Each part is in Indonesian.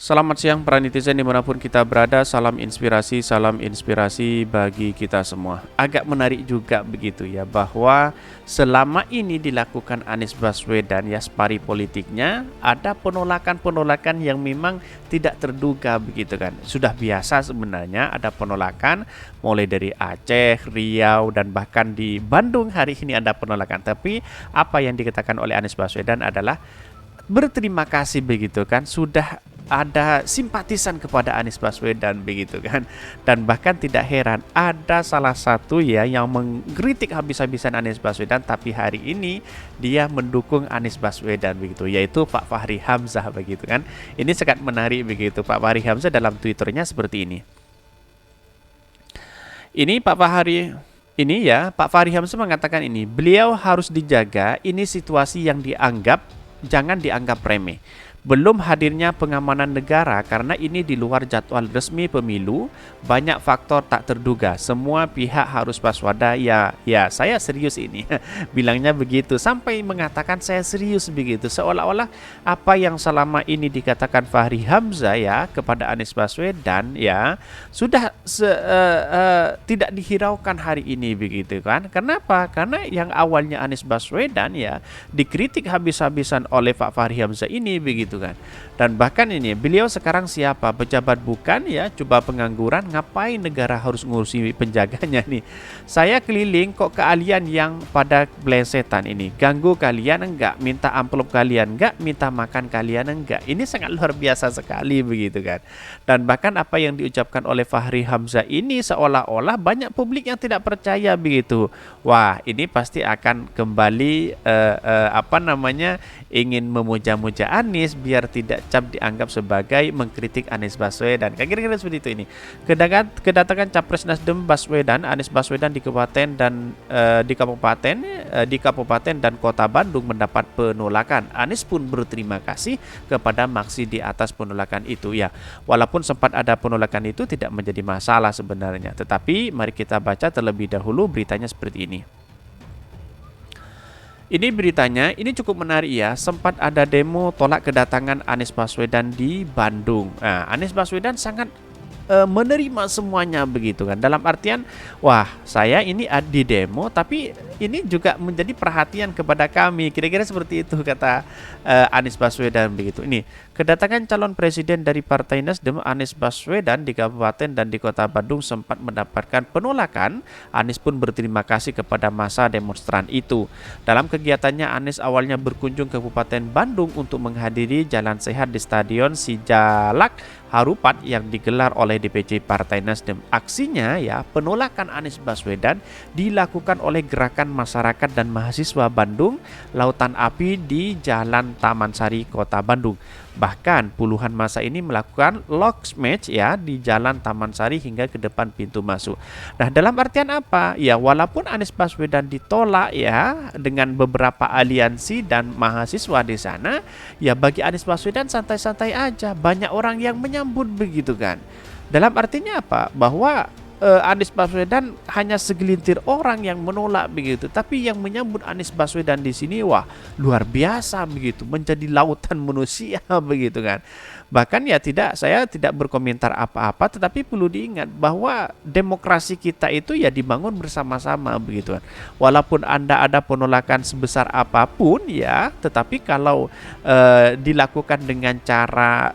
Selamat siang para netizen dimanapun kita berada, salam inspirasi bagi kita semua. Agak menarik juga begitu ya, bahwa selama ini dilakukan Anies Baswedan ya spari politiknya, ada penolakan-penolakan yang memang tidak terduga begitu kan. Sudah biasa sebenarnya ada penolakan, mulai dari Aceh, Riau, dan bahkan di Bandung hari ini ada penolakan. Tapi apa yang dikatakan oleh Anies Baswedan adalah berterima kasih begitu kan, sudah ada simpatisan kepada Anies Baswedan begitu kan. Dan bahkan tidak heran ada salah satu ya yang mengkritik habis-habisan Anies Baswedan, tapi hari ini dia mendukung Anies Baswedan begitu, yaitu Pak Fahri Hamzah begitu kan. Ini sangat menarik begitu. Pak Fahri Hamzah dalam Twitternya seperti ini. Ini Pak Fahri Hamzah mengatakan ini, beliau harus dijaga, ini situasi yang jangan dianggap remeh. Belum hadirnya pengamanan negara karena ini di luar jadwal resmi pemilu, banyak faktor tak terduga. Semua pihak harus waspada. Ya, saya serius ini. Bilangnya begitu, sampai mengatakan saya serius begitu. Seolah-olah apa yang selama ini dikatakan Fahri Hamzah ya kepada Anies Baswedan ya sudah tidak dihiraukan hari ini begitu kan. Kenapa? Karena yang awalnya Anies Baswedan ya dikritik habis-habisan oleh Pak Fahri Hamzah ini begitu kan. Dan bahkan ini beliau sekarang siapa? Pejabat bukan ya, coba pengangguran, ngapain negara harus ngurusi penjaganya nih? Saya keliling kok keahlian yang pada belesetan ini. Ganggu kalian enggak, minta amplop kalian enggak, minta makan kalian enggak. Ini sangat luar biasa sekali begitu kan. Dan bahkan apa yang diucapkan oleh Fahri Hamzah ini seolah-olah banyak publik yang tidak percaya begitu. Wah, ini pasti akan kembali ingin memuja-muja Anies biar tidak cap dianggap sebagai mengkritik Anies Baswedan. Kira-kira seperti itu ini. Kedatangan Capres Nasdem Anies Baswedan di kabupaten dan kota Bandung mendapat penolakan. Anies pun berterima kasih kepada Maksi di atas penolakan itu ya. Walaupun sempat ada penolakan itu tidak menjadi masalah sebenarnya. Tetapi mari kita baca terlebih dahulu beritanya seperti ini. Ini beritanya, ini cukup menarik ya. Sempat ada demo tolak kedatangan Anies Baswedan di Bandung. Nah, Anies Baswedan sangat menerima semuanya begitu kan. Dalam artian, wah saya ini di demo, tapi ini juga menjadi perhatian kepada kami. Kira-kira seperti itu kata Anies Baswedan begitu. Ini kedatangan calon presiden dari Partai Nasdem Anies Baswedan di kabupaten dan di kota Bandung sempat mendapatkan penolakan. Anies pun berterima kasih kepada massa demonstran itu. Dalam kegiatannya Anies awalnya berkunjung ke Kabupaten Bandung untuk menghadiri jalan sehat di Stadion Sijalak Harupat yang digelar oleh DPC Partai Nasdem. Aksinya ya, penolakan Anies Baswedan dilakukan oleh gerakan masyarakat dan mahasiswa Bandung Lautan Api di Jalan Taman Sari, Kota Bandung. Bahkan puluhan massa ini melakukan log march ya di Jalan Taman Sari hingga ke depan pintu masuk. Nah, dalam artian apa? Ya, walaupun Anies Baswedan ditolak ya dengan beberapa aliansi dan mahasiswa di sana, ya bagi Anies Baswedan santai-santai aja. Banyak orang yang menyambut begitu kan. Dalam artinya apa? Bahwa Anies Baswedan hanya segelintir orang yang menolak begitu, tapi yang menyambut Anies Baswedan di sini wah luar biasa begitu, menjadi lautan manusia begitu kan. Bahkan ya saya tidak berkomentar apa-apa, tetapi perlu diingat bahwa demokrasi kita itu ya dibangun bersama-sama begitu kan. Walaupun Anda ada penolakan sebesar apapun ya, tetapi kalau dilakukan dengan cara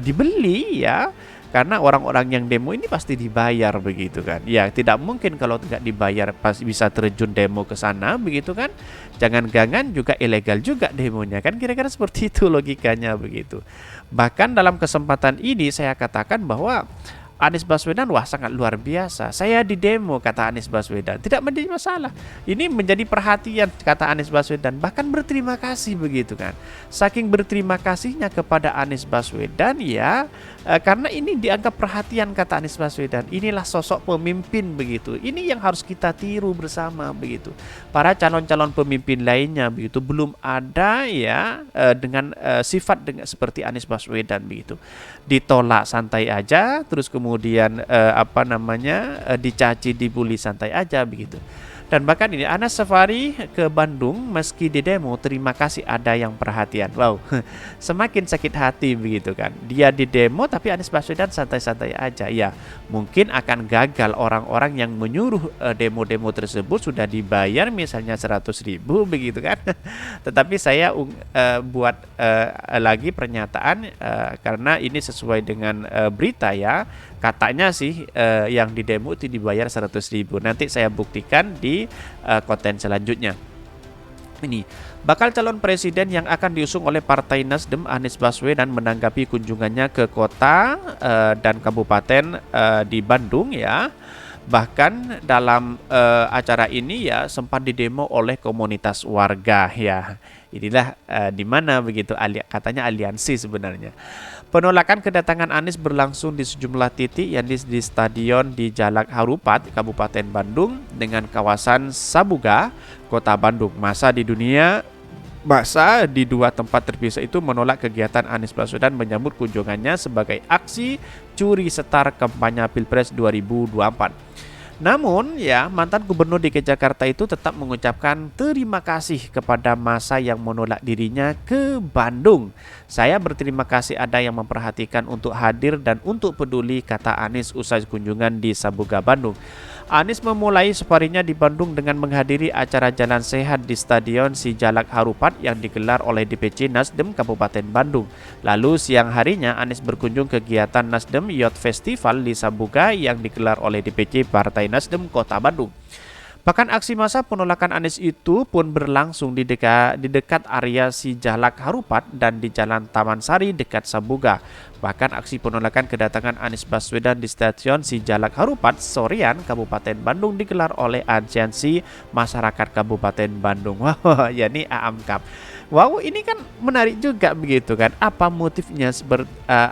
dibeli ya. Karena orang-orang yang demo ini pasti dibayar begitu kan. Ya tidak mungkin kalau tidak dibayar pasti bisa terjun demo ke sana begitu kan. Jangan-jangan juga ilegal juga demonya kan, kira-kira seperti itu logikanya begitu. Bahkan dalam kesempatan ini saya katakan bahwa Anies Baswedan wah sangat luar biasa. Saya di demo kata Anies Baswedan, tidak menjadi masalah. Ini menjadi perhatian kata Anies Baswedan, bahkan berterima kasih begitu kan. Saking berterima kasihnya kepada Anies Baswedan ya, karena ini dianggap perhatian kata Anies Baswedan. Inilah sosok pemimpin begitu. Ini yang harus kita tiru bersama begitu. Para calon-calon pemimpin lainnya begitu belum ada ya dengan sifat seperti Anies Baswedan begitu. Ditolak santai aja, terus kemudian dicaci, dibully santai aja begitu. Dan bahkan ini Anas Safari ke Bandung meski di demo, terima kasih ada yang perhatian. Wow, semakin sakit hati begitu kan. Dia di demo tapi Anies Baswedan santai-santai aja. Ya, mungkin akan gagal orang-orang yang menyuruh demo-demo tersebut sudah dibayar misalnya 100.000 begitu kan. Tetapi saya buat lagi pernyataan karena ini sesuai dengan berita ya. Katanya sih yang di demo itu dibayar 100.000. Nanti saya buktikan di konten selanjutnya. Ini bakal calon presiden yang akan diusung oleh Partai Nasdem Anies Baswedan menanggapi kunjungannya ke kota dan kabupaten di Bandung ya. Bahkan dalam acara ini ya sempat didemo oleh komunitas warga ya. Inilah di mana begitu katanya aliansi sebenarnya. Penolakan kedatangan Anies berlangsung di sejumlah titik yakni di stadion di Jalak Harupat, Kabupaten Bandung dengan kawasan Sabuga, Kota Bandung. Masa di dua tempat terpisah itu menolak kegiatan Anies Baswedan menyambut kunjungannya sebagai aksi curi setar kampanye Pilpres 2024. Namun ya mantan gubernur DKI Jakarta itu tetap mengucapkan terima kasih kepada massa yang menolak dirinya ke Bandung. Saya berterima kasih ada yang memperhatikan untuk hadir dan untuk peduli, kata Anies usai kunjungan di Sabuga, Bandung. Anies memulai safarinya di Bandung dengan menghadiri acara Jalan Sehat di Stadion Sijalak Harupat yang digelar oleh DPC Nasdem Kabupaten Bandung. Lalu siang harinya Anies berkunjung kegiatan Nasdem Youth Festival di Sabuga yang digelar oleh DPC Partai Nasdem Kota Bandung. Bahkan aksi massa penolakan Anies itu pun berlangsung di dekat area Sijalak Harupat dan di Jalan Taman Sari dekat Sabuga. Bahkan aksi penolakan kedatangan Anies Baswedan di stasiun Sijalak Harupat Soreang, Kabupaten Bandung digelar oleh Aliansi Masyarakat Kabupaten Bandung. Wah, yakni AMKAB. Wow, ini kan menarik juga begitu kan. Apa motifnya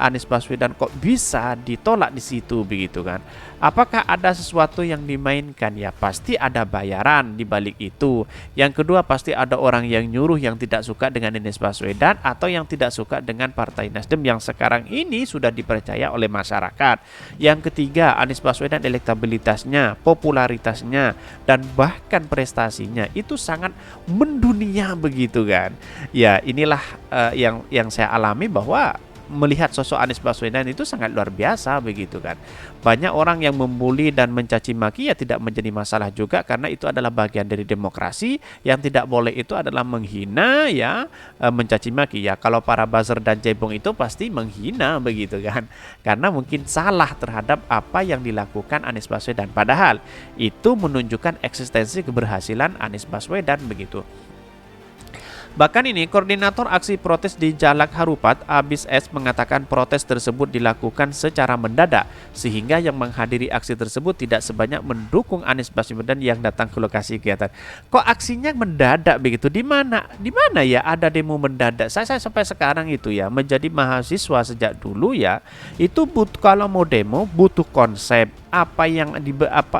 Anies Baswedan kok bisa ditolak di situ begitu kan? Apakah ada sesuatu yang dimainkan? Ya pasti ada bayaran di balik itu. Yang kedua pasti ada orang yang nyuruh yang tidak suka dengan Anies Baswedan atau yang tidak suka dengan Partai Nasdem yang sekarang ini sudah dipercaya oleh masyarakat. Yang ketiga, Anies Baswedan elektabilitasnya, popularitasnya dan bahkan prestasinya itu sangat mendunia begitu kan. Ya inilah yang saya alami bahwa melihat sosok Anies Baswedan itu sangat luar biasa begitu kan. Banyak orang yang membuli dan mencaci maki ya tidak menjadi masalah juga karena itu adalah bagian dari demokrasi. Yang tidak boleh itu adalah menghina ya, mencaci maki ya. Kalau para buzzer dan cebong itu pasti menghina begitu kan. Karena mungkin salah terhadap apa yang dilakukan Anies Baswedan. Padahal itu menunjukkan eksistensi keberhasilan Anies Baswedan begitu. Bahkan ini koordinator aksi protes di Jalak Harupat, Abis S, mengatakan protes tersebut dilakukan secara mendadak sehingga yang menghadiri aksi tersebut tidak sebanyak mendukung Anies Baswedan yang datang ke lokasi kegiatan. Kok aksinya mendadak begitu? Di mana ya ada demo mendadak? Saya sampai sekarang itu ya menjadi mahasiswa sejak dulu ya itu kalau mau demo butuh konsep.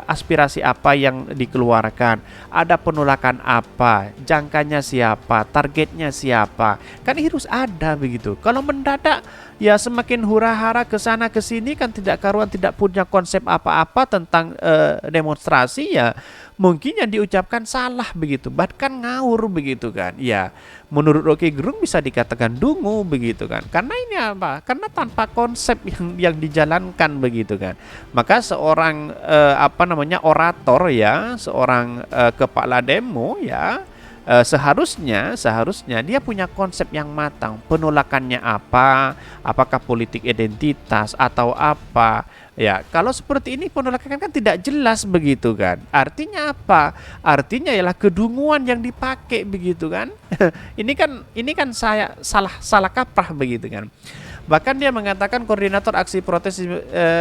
Aspirasi apa yang dikeluarkan, ada penolakan apa, jangkanya siapa, targetnya siapa, kan harus ada begitu. Kalau mendadak ya semakin hura-hara ke sana ke sini kan tidak karuan, tidak punya konsep apa-apa tentang demonstrasi ya mungkin yang diucapkan salah begitu, bahkan ngawur begitu kan. Ya, menurut Rocky Gerung bisa dikatakan dungu begitu kan. Karena ini apa? Karena tanpa konsep yang dijalankan begitu kan. Maka seorang orator ya, seorang kepala demo ya, seharusnya dia punya konsep yang matang. Penolakannya apa? Apakah politik identitas atau apa? Ya, kalau seperti ini penolakan kan tidak jelas begitu kan. Artinya apa? Artinya ialah kedunguan yang dipakai begitu kan. Ini kan saya salah kaprah begitu kan. Bahkan dia mengatakan koordinator aksi protes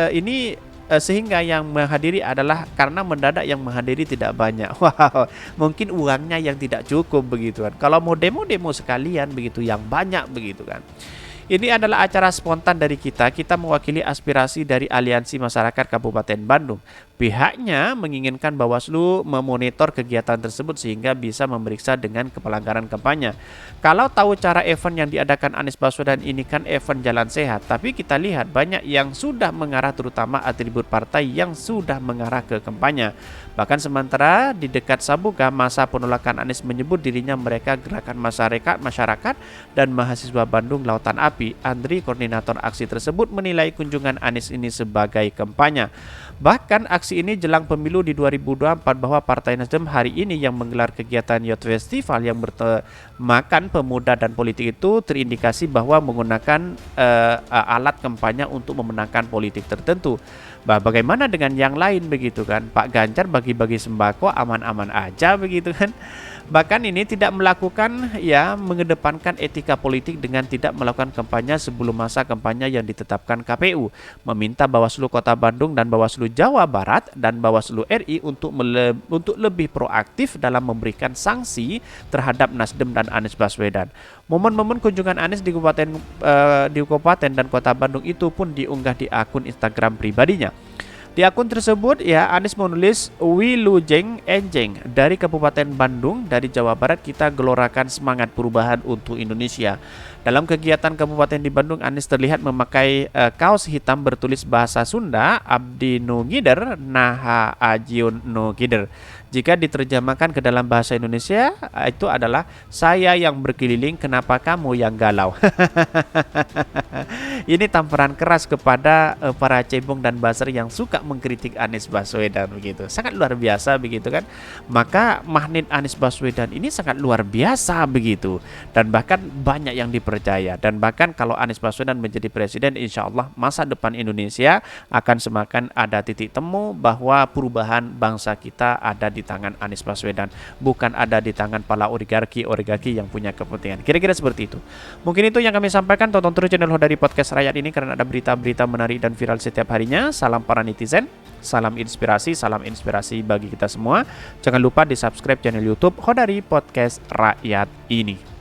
ini sehingga yang menghadiri adalah karena mendadak yang menghadiri tidak banyak. Wow, mungkin uangnya yang tidak cukup begitu kan. Kalau mau demo sekalian begitu yang banyak begitu kan. Ini adalah acara spontan dari kita mewakili aspirasi dari Aliansi Masyarakat Kabupaten Bandung. Pihaknya menginginkan Bawaslu memonitor kegiatan tersebut sehingga bisa memeriksa dengan pelanggaran kampanye. Kalau tahu cara event yang diadakan Anies Baswedan ini kan event jalan sehat, tapi kita lihat banyak yang sudah mengarah, terutama atribut partai yang sudah mengarah ke kampanye. Bahkan sementara di dekat Sabuga, masa penolakan Anies menyebut dirinya mereka gerakan masyarakat dan mahasiswa Bandung Lautan Api. Andri, koordinator aksi tersebut, menilai kunjungan Anies ini sebagai kampanye. Bahkan aksi ini jelang pemilu di 2024 bahwa Partai Nasdem hari ini yang menggelar kegiatan Youth Festival yang bertemakan pemuda dan politik itu terindikasi bahwa menggunakan alat kampanye untuk memenangkan politik tertentu. Bagaimana dengan yang lain begitu kan? Pak Ganjar bagi-bagi sembako aman-aman aja begitu kan? Bahkan ini tidak melakukan mengedepankan etika politik dengan tidak melakukan kampanye sebelum masa kampanye yang ditetapkan KPU, meminta Bawaslu Kota Bandung dan Bawaslu Jawa Barat dan Bawaslu RI untuk lebih proaktif dalam memberikan sanksi terhadap Nasdem dan Anies Baswedan. Momen-momen kunjungan Anies di Kabupaten dan Kota Bandung itu pun diunggah di akun Instagram pribadinya. Di akun tersebut Anies menulis, Wilujeng Enjeng dari Kabupaten Bandung, dari Jawa Barat kita gelorakan semangat perubahan untuk Indonesia. Dalam kegiatan kabupaten di Bandung, Anies terlihat memakai kaos hitam bertulis bahasa Sunda, Abdi nu Ngider, Naha Ajiun nu Gider. Jika diterjemahkan ke dalam bahasa Indonesia, itu adalah saya yang berkeliling, kenapa kamu yang galau. Ini tamparan keras kepada para cebong dan buzzer yang suka mengkritik Anies Baswedan begitu. Sangat luar biasa begitu kan. Maka magnet Anies Baswedan ini sangat luar biasa begitu. Dan bahkan banyak yang dipercaya. Dan bahkan kalau Anies Baswedan menjadi presiden, insya Allah masa depan Indonesia akan semakin ada titik temu bahwa perubahan bangsa kita ada di tangan Anies Baswedan, bukan ada di tangan para oligarki yang punya kepentingan. Kira-kira seperti itu. Mungkin itu yang kami sampaikan. Tonton terus channel Hodari Podcast Rakyat ini karena ada berita-berita menarik dan viral setiap harinya. Salam para netizen, salam inspirasi bagi kita semua. Jangan lupa di subscribe channel YouTube Hodari Podcast Rakyat ini.